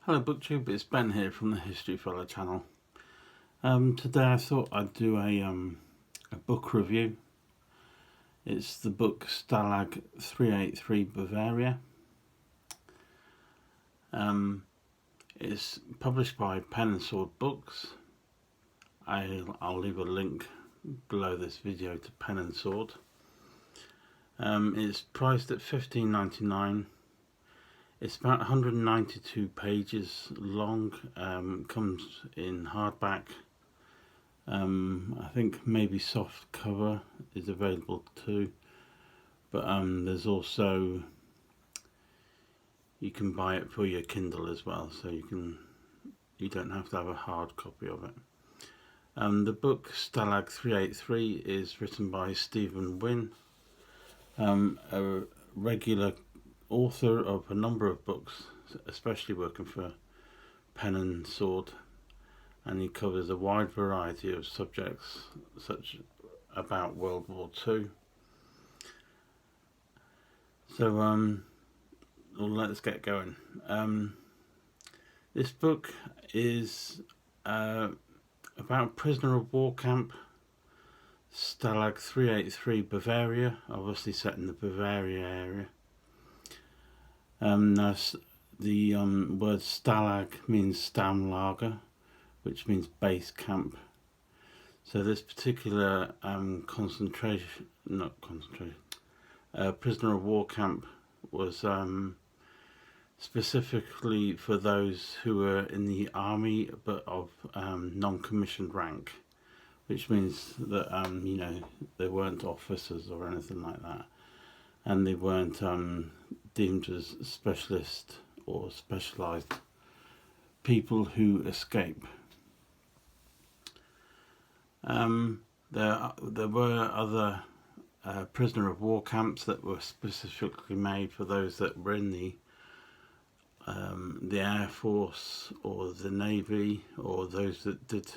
Hello BookTube, it's Ben here from the History Fella channel. Today I thought I'd do a book review. It's the book Stalag 383 Bavaria. It's published by Pen and Sword Books. I'll leave a link below this video to Pen and Sword. It's priced at $15.99. It's about 192 pages long, comes in hardback. I think maybe soft cover is available too, but there's also, you can buy it for your Kindle as well, so you don't have to have a hard copy of it. The book Stalag 383 is written by Stephen Wynne, a regular author of a number of books, especially working for Pen and Sword, and he covers a wide variety of subjects such about World War II. So well, let's get going. This book is about a prisoner of war camp, Stalag 383 Bavaria, obviously set in the Bavaria area. The word Stalag means Stammlager, which means base camp. So this particular prisoner of war camp was specifically for those who were in the army but of non-commissioned rank, which means that they weren't officers or anything like that, and they weren't deemed as specialist or specialised people who escape. There were other prisoner of war camps that were specifically made for those that were in the Air Force or the Navy, or those that did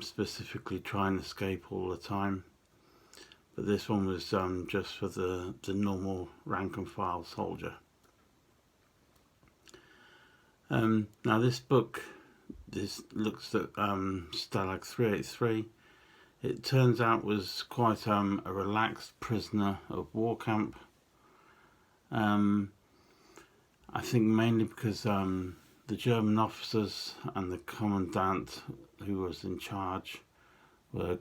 specifically try and escape all the time. But this one was just for the normal rank and file soldier. Now this book, looks at Stalag 383. It turns out was quite a relaxed prisoner of war camp. I think mainly because the German officers and the commandant who was in charge were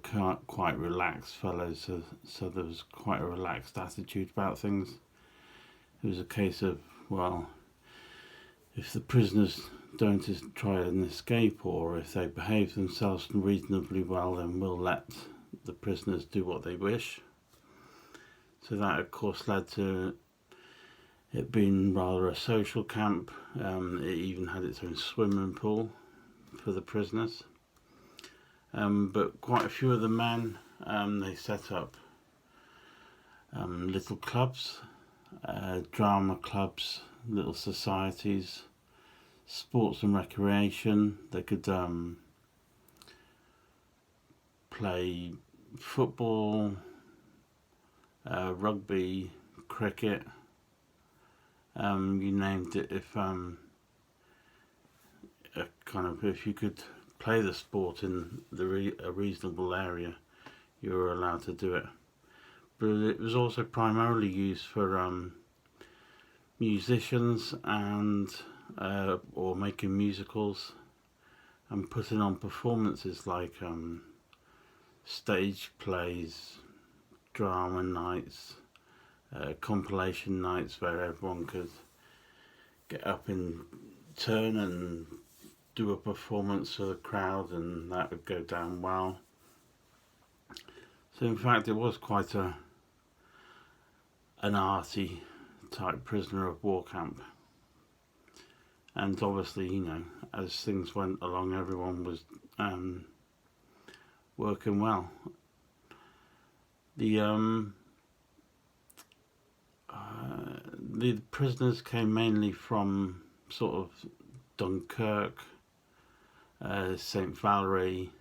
quite relaxed fellows, so there was quite a relaxed attitude about things. It was a case of, well, if the prisoners don't try and escape, or if they behave themselves reasonably well, then we'll let the prisoners do what they wish. So that of course led to it being rather a social camp. It even had its own swimming pool for the prisoners. But quite a few of the men, they set up little clubs, drama clubs, little societies, sports and recreation. They could play football, rugby, cricket, you named it. If you could play the sport in a reasonable area, you were allowed to do it. But it was also primarily used for musicians and or making musicals and putting on performances like stage plays, drama nights, compilation nights where everyone could get up in turn and do a performance for the crowd, and that would go down well. So in fact it was quite an arty type prisoner of war camp. And obviously, as things went along, everyone was working well. The prisoners came mainly from sort of Dunkirk, St. Valery,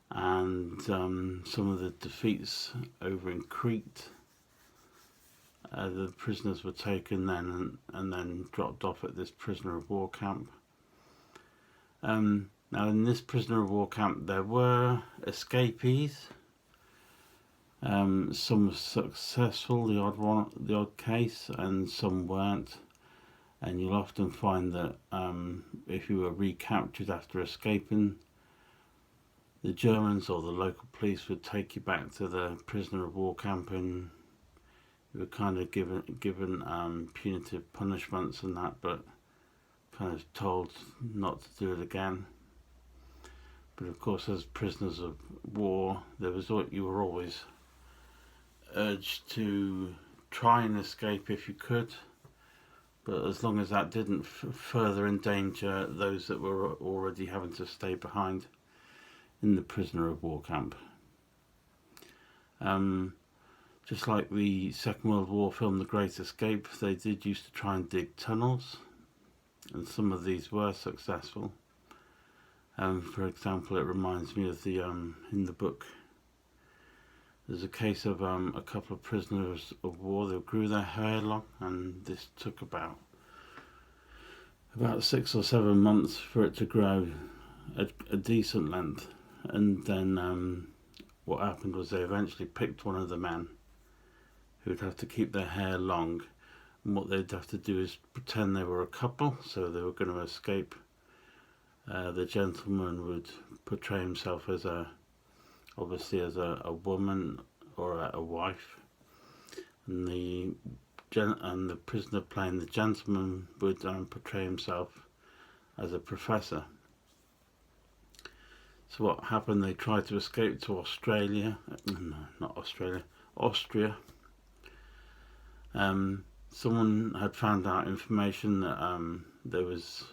and some of the defeats over in Crete, The prisoners were taken then and then dropped off at this prisoner of war camp. Now in this prisoner of war camp there were escapees. Some were successful, the odd case, and some weren't. And you'll often find that if you were recaptured after escaping, the Germans or the local police would take you back to the prisoner of war camp, and you were kind of given punitive punishments and that, but kind of told not to do it again. But of course, as prisoners of war, you were always urged to try and escape if you could, but as long as that didn't further endanger those that were already having to stay behind in the prisoner of war camp. Just like the Second World War film The Great Escape, they did used to try and dig tunnels, and some of these were successful. For example, it reminds me of in the book, there's a case of a couple of prisoners of war. They grew their hair long, and this took about 6 or 7 months for it to grow a decent length. And then what happened was they eventually picked one of the men who would have to keep their hair long, and what they'd have to do is pretend they were a couple, so they were going to escape. The gentleman would portray himself as obviously as a woman or a wife, and the prisoner playing the gentleman would portray himself as a professor. So what happened, they tried to escape to Austria. Someone had found out information that there was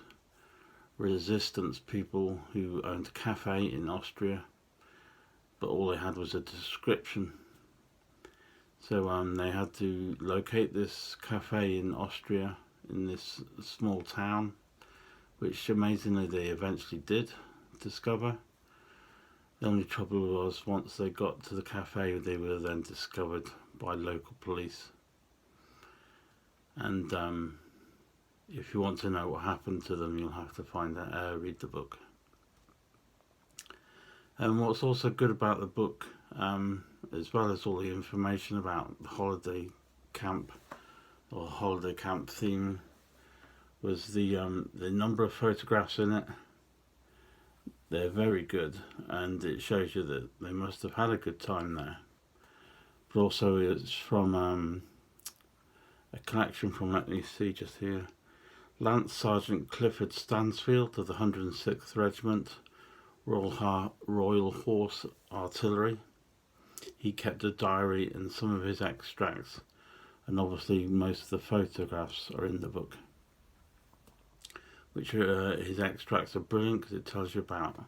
resistance people who owned a cafe in Austria, but all they had was a description. So they had to locate this cafe in Austria, in this small town, which amazingly they eventually did discover. The only trouble was, once they got to the cafe, they were then discovered by local police. And if you want to know what happened to them, you'll have to read the book. And what's also good about the book, as well as all the information about the holiday camp or holiday camp theme, was the number of photographs in it. They're very good, and it shows you that they must have had a good time there. But also it's from a collection from, let me see just here, Lance Sergeant Clifford Stansfield of the 106th Regiment, Royal Horse Artillery. He kept a diary, and some of his extracts, and obviously most of the photographs, are in the book. His extracts are brilliant because it tells you about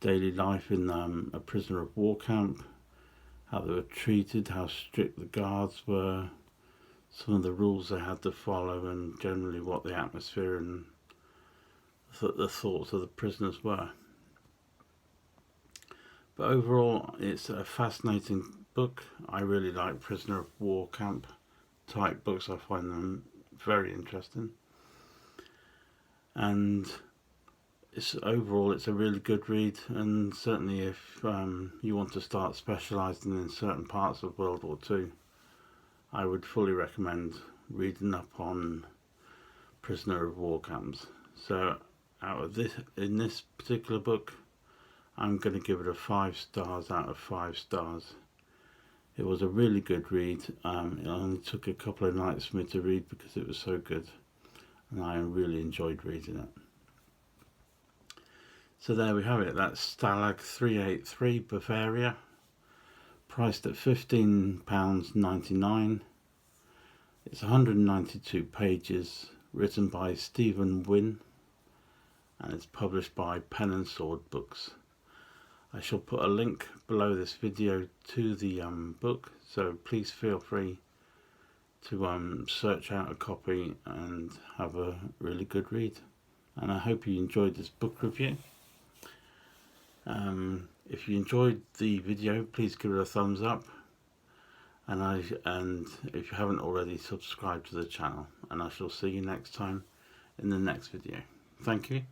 daily life in a prisoner of war camp, how they were treated, how strict the guards were, some of the rules they had to follow, and generally what the atmosphere and the thoughts of the prisoners were. But overall, it's a fascinating book. I really like prisoner of war camp type books. I find them very interesting. And overall it's a really good read, and certainly if you want to start specialising in certain parts of World War II, I would fully recommend reading up on prisoner of war camps. So in this particular book, I'm going to give it a 5 stars out of 5 stars. It was a really good read. It only took a couple of nights for me to read because it was so good, and I really enjoyed reading it. So there we have it. That's Stalag 383 Bavaria, priced at £15.99. It's 192 pages, written by Stephen Wynne, and it's published by Pen and Sword Books. I shall put a link below this video to the book, so please feel free to search out a copy and have a really good read. And I hope you enjoyed this book review. If you enjoyed the video, please give it a thumbs up. and if you haven't already, subscribe to the channel, and I shall see you next time in the next video. Thank you.